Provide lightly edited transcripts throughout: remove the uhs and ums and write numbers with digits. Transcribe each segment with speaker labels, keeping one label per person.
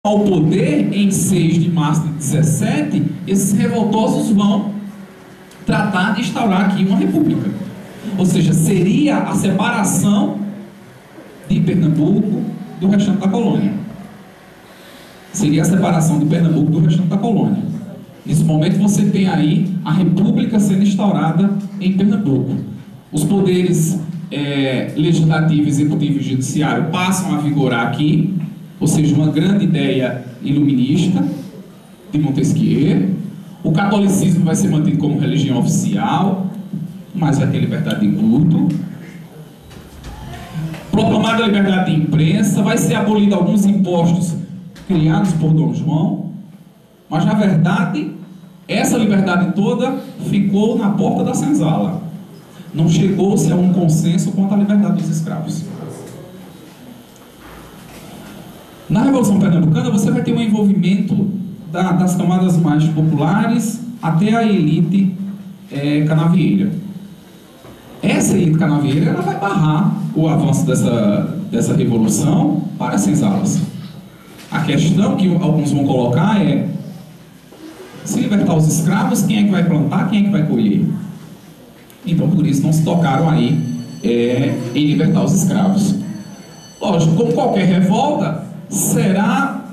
Speaker 1: ao poder em 6 de março de 17, esses revoltosos vão tratar de instaurar aqui uma república. Ou seja, seria a separação de Pernambuco do restante da colônia. Seria a separação de Pernambuco do restante da colônia. Nesse momento você tem aí a república sendo instaurada em Pernambuco. Os poderes legislativo, executivo e judiciário passam a vigorar aqui, ou seja, uma grande ideia iluminista de Montesquieu. O catolicismo vai ser mantido como religião oficial, mas vai ter liberdade de culto. Proclamada a liberdade de imprensa, vai ser abolido alguns impostos criados por Dom João, mas na verdade essa liberdade toda ficou na porta da senzala. Não chegou-se a um consenso quanto à liberdade dos escravos. Na Revolução Pernambucana você vai ter um envolvimento das camadas mais populares até a elite canavieira. Essa elite canavieira ela vai barrar o avanço dessa revolução para as senzalas. A questão que alguns vão colocar é: se libertar os escravos, quem é que vai plantar, quem é que vai colher? Então por isso não se tocaram aí em libertar os escravos. Lógico, como qualquer revolta, será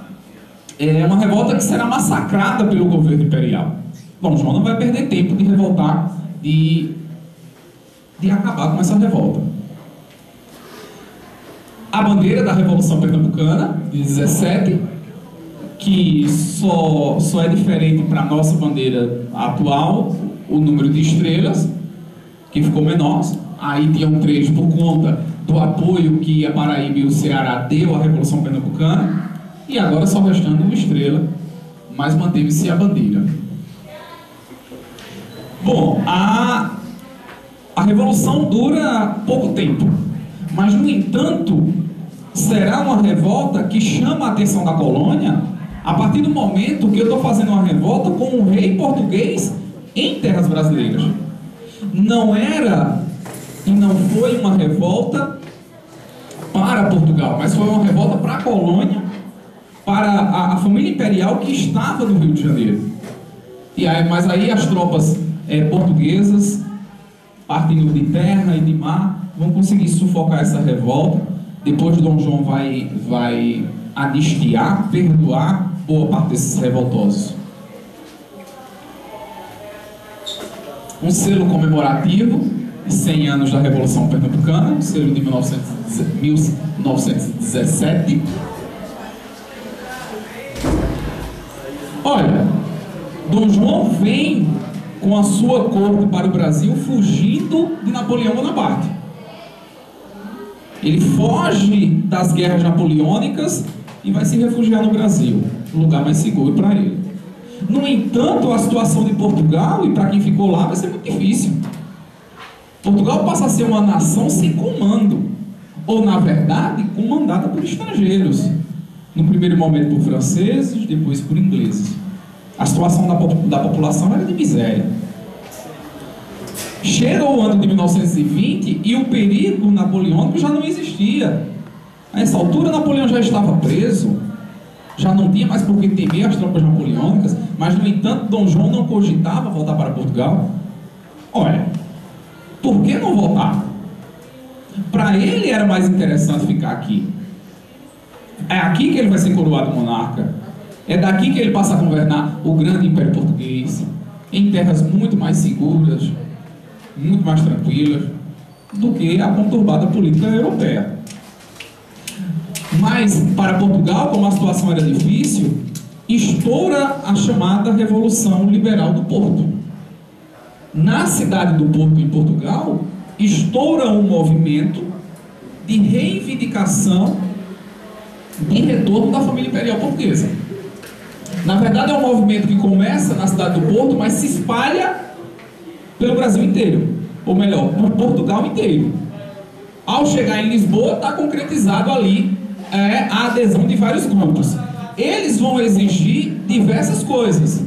Speaker 1: uma revolta que será massacrada pelo governo imperial. Dom João não vai perder tempo de revoltar, de acabar com essa revolta. A bandeira da Revolução Pernambucana, de 17, que só é diferente para a nossa bandeira atual, o número de estrelas, que ficou menor. Aí tinham 3 por conta do apoio que a Paraíba e o Ceará deu à Revolução Pernambucana, e agora só restando uma estrela, mas manteve-se a bandeira. Bom, a Revolução dura pouco tempo, mas no entanto será uma revolta que chama a atenção da colônia a partir do momento que eu estou fazendo uma revolta com um rei português em terras brasileiras. Não era e não foi uma revolta para Portugal, mas foi uma revolta para a colônia, para a família imperial que estava no Rio de Janeiro. Mas aí as tropas portuguesas, partindo de terra e de mar, vão conseguir sufocar essa revolta. Depois Dom João vai anistiar, perdoar boa parte desses revoltosos. Um selo comemorativo, 100 anos da Revolução Pernambucana, um selo de 1917. Olha, Dom João vem com a sua corte para o Brasil fugindo de Napoleão Bonaparte. Ele foge das guerras napoleônicas e vai se refugiar no Brasil, um lugar mais seguro para ele. No entanto, a situação de Portugal, e para quem ficou lá, vai ser muito difícil. Portugal passa a ser uma nação sem comando, ou na verdade, comandada por estrangeiros. No primeiro momento por franceses, depois por ingleses. A situação da população era de miséria. Chega o ano de 1920 e o perigo napoleônico já não existia. A essa altura Napoleão já estava preso, já não tinha mais por que temer as tropas napoleônicas, mas no entanto Dom João não cogitava voltar para Portugal. Olha, por que não voltar? Para ele era mais interessante ficar aqui. É aqui que ele vai ser coroado monarca. É daqui que ele passa a governar o grande Império Português, em terras muito mais seguras, muito mais tranquilas do que a conturbada política europeia. Mas para Portugal, como a situação era difícil, estoura a chamada Revolução Liberal do Porto. Na cidade do Porto, em Portugal, estoura um movimento de reivindicação de retorno da família imperial portuguesa. Na verdade é um movimento que começa na cidade do Porto, mas se espalha pelo Brasil inteiro, ou melhor, por Portugal inteiro. Ao chegar em Lisboa, está concretizado ali a adesão de vários grupos. Eles vão exigir diversas coisas.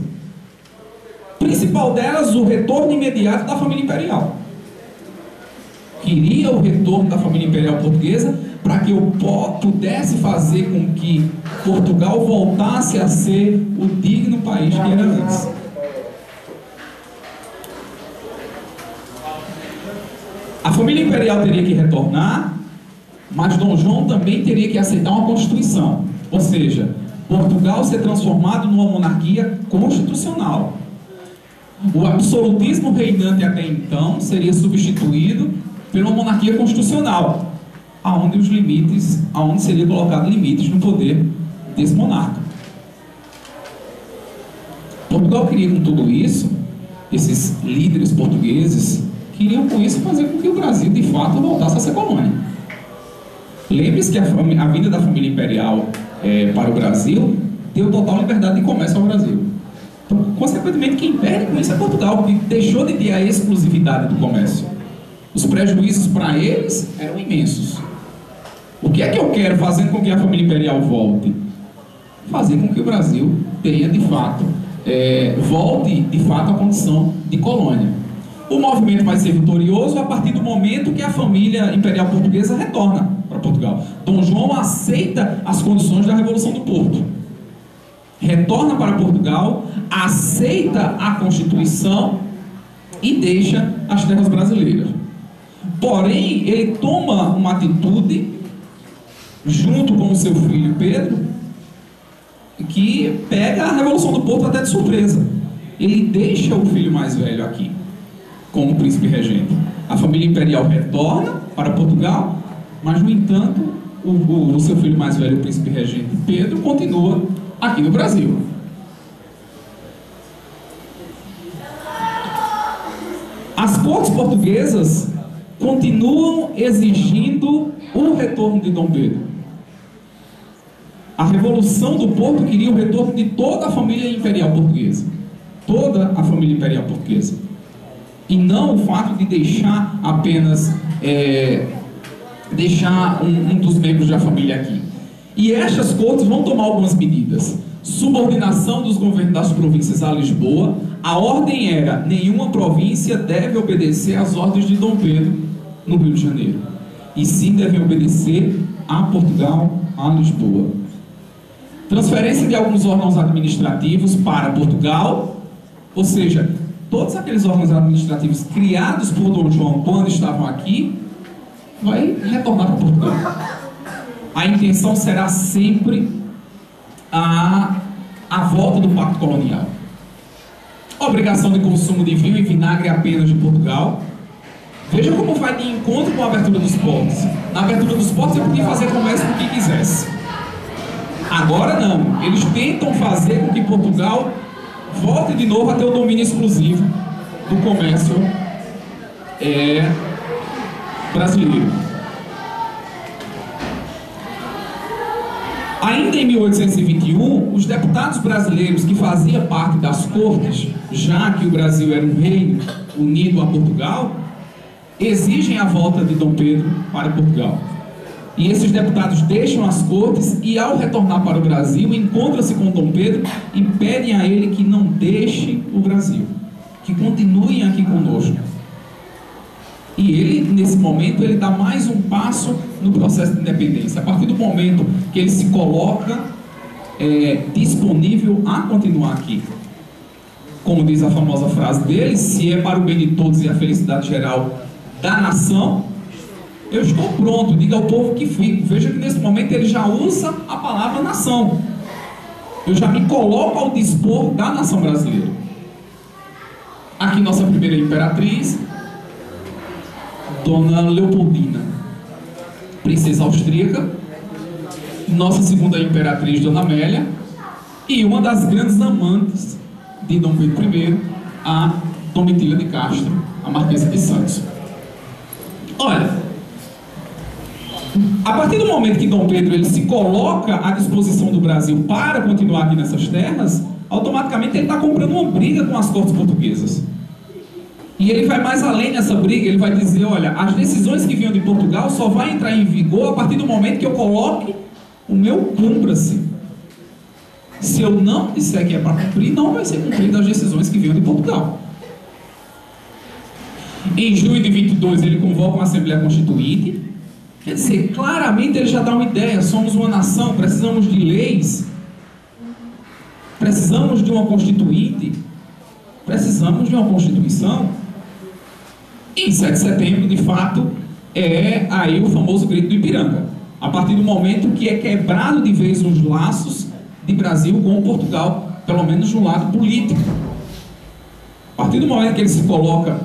Speaker 1: Principal delas, o retorno imediato da família imperial. queria o retorno da família imperial portuguesa para que eu pudesse fazer com que Portugal voltasse a ser o digno país que era antes. A família imperial teria que retornar, mas Dom João também teria que aceitar uma Constituição, ou seja, Portugal ser transformado numa monarquia constitucional. O absolutismo reinante até então seria substituído por uma monarquia constitucional, aonde seria colocado limites no poder desse monarca. Portugal queria com tudo isso, esses líderes portugueses queriam com isso fazer com que o Brasil de fato voltasse a ser colônia. Lembre-se que a vinda da família imperial para o Brasil deu total liberdade de comércio ao Brasil. Então, consequentemente, quem perde com isso é Portugal, que deixou de ter a exclusividade do comércio. Os prejuízos para eles eram imensos. O que é que eu quero fazendo com que a família imperial volte? Fazer com que o Brasil tenha de fato, volte de fato à condição de colônia. O movimento vai ser vitorioso a partir do momento que a família imperial portuguesa retorna para Portugal. Dom João aceita as condições da Revolução do Porto. Retorna para Portugal, aceita a Constituição e deixa as terras brasileiras. Porém, ele toma uma atitude, junto com o seu filho Pedro, que pega a Revolução do Porto até de surpresa. Ele deixa o filho mais velho aqui, como príncipe regente. A família imperial retorna para Portugal, mas, no entanto, o seu filho mais velho, o príncipe regente Pedro, continua aqui no Brasil. As cortes portuguesas continuam exigindo o retorno de Dom Pedro. A Revolução do Porto queria o retorno de toda a família imperial portuguesa. Toda a família imperial portuguesa. E não o fato de deixar apenas um dos membros da família aqui. E estas cortes vão tomar algumas medidas. Subordinação dos governos das províncias a Lisboa. A ordem era: nenhuma província deve obedecer às ordens de Dom Pedro no Rio de Janeiro, e sim devem obedecer a Portugal, a Lisboa. Transferência de alguns órgãos administrativos para Portugal, ou seja, todos aqueles órgãos administrativos criados por Dom João quando estavam aqui, vai retornar para Portugal. A intenção será sempre a volta do Pacto Colonial. Obrigação de consumo de vinho e vinagre apenas de Portugal. Veja como vai de encontro com a abertura dos portos. Na abertura dos portos eu podia fazer comércio com quem quisesse. Agora não. Eles tentam fazer com que Portugal volte de novo a ter o domínio exclusivo do comércio brasileiro. Ainda em 1821, os deputados brasileiros que faziam parte das cortes, já que o Brasil era um reino unido a Portugal, exigem a volta de Dom Pedro para Portugal. E esses deputados deixam as cortes e, ao retornar para o Brasil, encontram-se com Dom Pedro e pedem a ele que não deixe o Brasil, que continuem aqui conosco. E ele, nesse momento, ele dá mais um passo no processo de independência. A partir do momento que ele se coloca disponível a continuar aqui. Como diz a famosa frase dele: se é para o bem de todos e a felicidade geral da nação, eu estou pronto, diga ao povo que fico. Veja que nesse momento ele já usa a palavra nação. Eu já me coloco ao dispor da nação brasileira. Aqui nossa primeira imperatriz, Dona Leopoldina, princesa austríaca. Nossa segunda imperatriz, Dona Amélia. E uma das grandes amantes de Dom Pedro I, a Domitila de Castro, a Marquesa de Santos. Olha, a partir do momento que Dom Pedro ele se coloca à disposição do Brasil para continuar aqui nessas terras, automaticamente ele está comprando uma briga com as cortes portuguesas. E ele vai mais além nessa briga. Ele vai dizer: olha, as decisões que vinham de Portugal só vai entrar em vigor a partir do momento que eu coloque o meu cumpra-se. Se eu não disser que é para cumprir, não vai ser cumprida as decisões que vinham de Portugal. Em junho de 22 ele convoca uma Assembleia Constituinte. Quer dizer, claramente ele já dá uma ideia: somos uma nação, precisamos de leis, precisamos de uma Constituinte, precisamos de uma Constituição. E em 7 de setembro, de fato, é aí o famoso grito do Ipiranga, a partir do momento que é quebrado de vez os laços de Brasil com Portugal, pelo menos no lado político. A partir do momento que ele se coloca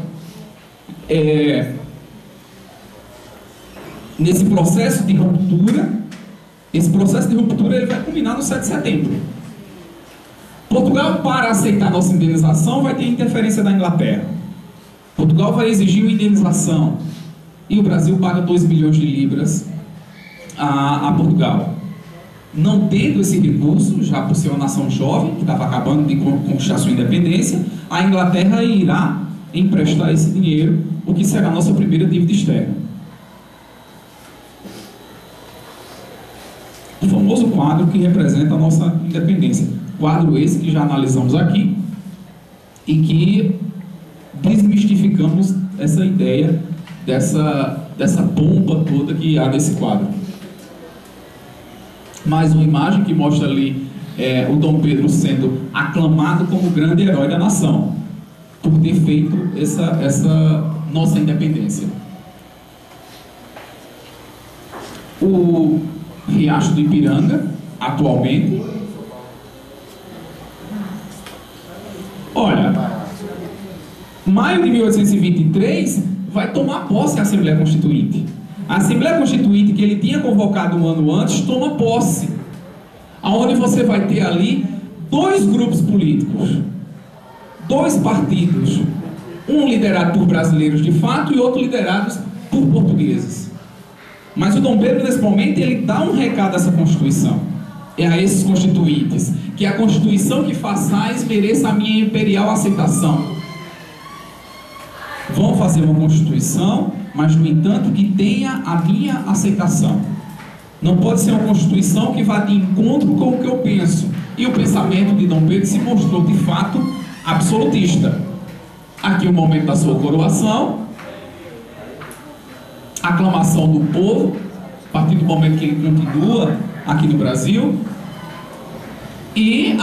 Speaker 1: nesse processo de ruptura, esse processo de ruptura ele vai culminar no 7 de setembro. Portugal, para aceitar nossa indenização, vai ter interferência da Inglaterra. Portugal vai exigir uma indenização e o Brasil paga 2 milhões de libras a Portugal. Não tendo esse recurso, já por ser uma nação jovem, que estava acabando de conquistar sua independência, a Inglaterra irá emprestar esse dinheiro, o que será a nossa primeira dívida externa. O famoso quadro que representa a nossa independência. Quadro esse que já analisamos aqui e que desmistificamos essa ideia dessa pompa toda que há nesse quadro. Mais uma imagem que mostra ali o Dom Pedro sendo aclamado como grande herói da nação por ter feito essa nossa independência. O Riacho do Ipiranga, atualmente, olha, maio de 1823 vai tomar posse a Assembleia Constituinte. A Assembleia Constituinte que ele tinha convocado um ano antes toma posse, aonde você vai ter ali 2 grupos políticos, 2 partidos, um liderado por brasileiros de fato e outro liderado por portugueses. Mas o Dom Pedro, nesse momento, ele dá um recado a essa Constituição, a esses constituintes, que a Constituição que façais mereça a minha imperial aceitação. Vão fazer uma Constituição, mas, no entanto, que tenha a minha aceitação. Não pode ser uma Constituição que vá de encontro com o que eu penso. E o pensamento de Dom Pedro se mostrou, de fato, absolutista. Aqui o momento da sua coroação, aclamação do povo, a partir do momento que ele continua aqui no Brasil, e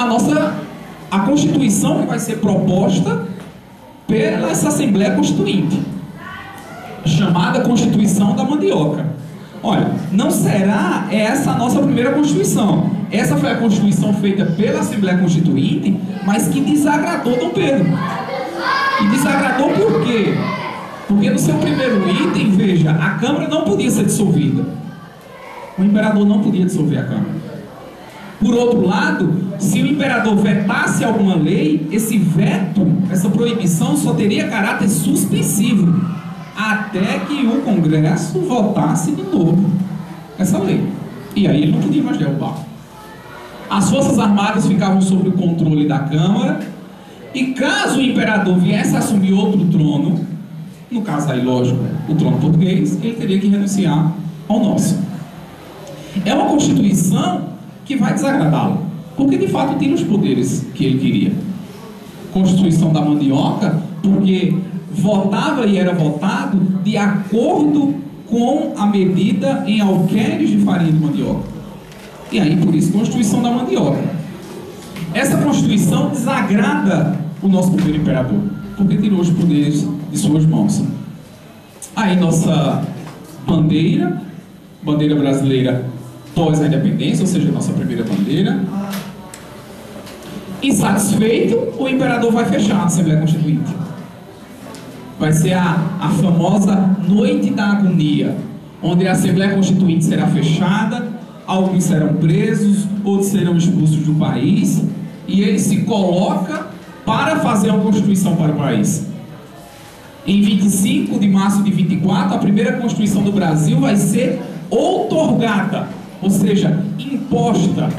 Speaker 1: a Constituição que vai ser proposta pela essa Assembleia Constituinte, chamada Constituição da Mandioca. Olha, não será essa a nossa primeira Constituição. Essa foi a Constituição feita pela Assembleia Constituinte, mas que desagradou Dom Pedro. E desagradou por quê? Porque no seu primeiro item, veja, a Câmara não podia ser dissolvida. O imperador não podia dissolver a Câmara. Por outro lado, se o imperador vetasse alguma lei, esse veto, essa proibição só teria caráter suspensivo, até que o Congresso votasse de novo essa lei. E aí ele não podia mais derrubar. As Forças Armadas ficavam sob o controle da Câmara, e caso o imperador viesse a assumir outro trono, no caso aí, lógico, o trono português, ele teria que renunciar ao nosso. É uma Constituição que vai desagradá-lo, porque de fato tira os poderes que ele queria. Constituição da Mandioca, porque votava e era votado de acordo com a medida em alqueires de farinha de mandioca. E aí, por isso, Constituição da Mandioca. Essa Constituição desagrada o nosso primeiro imperador, porque tirou os poderes de suas mãos. Aí nossa bandeira brasileira pós a independência, ou seja, nossa primeira bandeira. Insatisfeito, o imperador vai fechar a Assembleia Constituinte. Vai ser a famosa Noite da Agonia, onde a Assembleia Constituinte será fechada, alguns serão presos, outros serão expulsos do país, e ele se coloca para fazer uma Constituição para o país. Em 25 de março de 24, a primeira Constituição do Brasil vai ser outorgada, ou seja, imposta,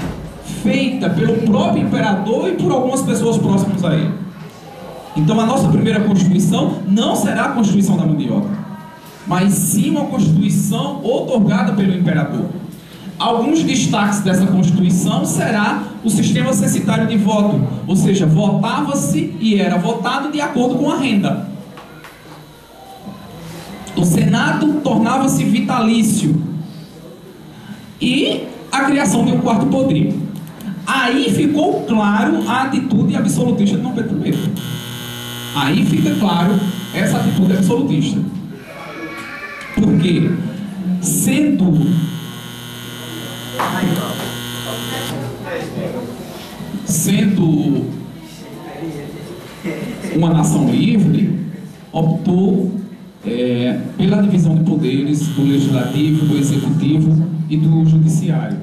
Speaker 1: feita pelo próprio imperador e por algumas pessoas próximas a ele. Então a nossa primeira Constituição não será a Constituição da Mandioca, mas sim uma Constituição outorgada pelo imperador. Alguns destaques dessa Constituição será o sistema censitário de voto, ou seja, votava-se e era votado de acordo com a renda. O Senado tornava-se vitalício. E a criação de um quarto poder. Aí ficou claro a atitude absolutista de Dom Pedro I. Aí fica claro essa atitude absolutista. Porque, sendo uma nação livre, optou pela divisão de poderes do legislativo, do executivo e do judiciário.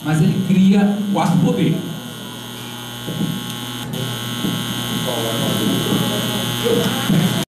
Speaker 1: Mas ele cria o quarto poder.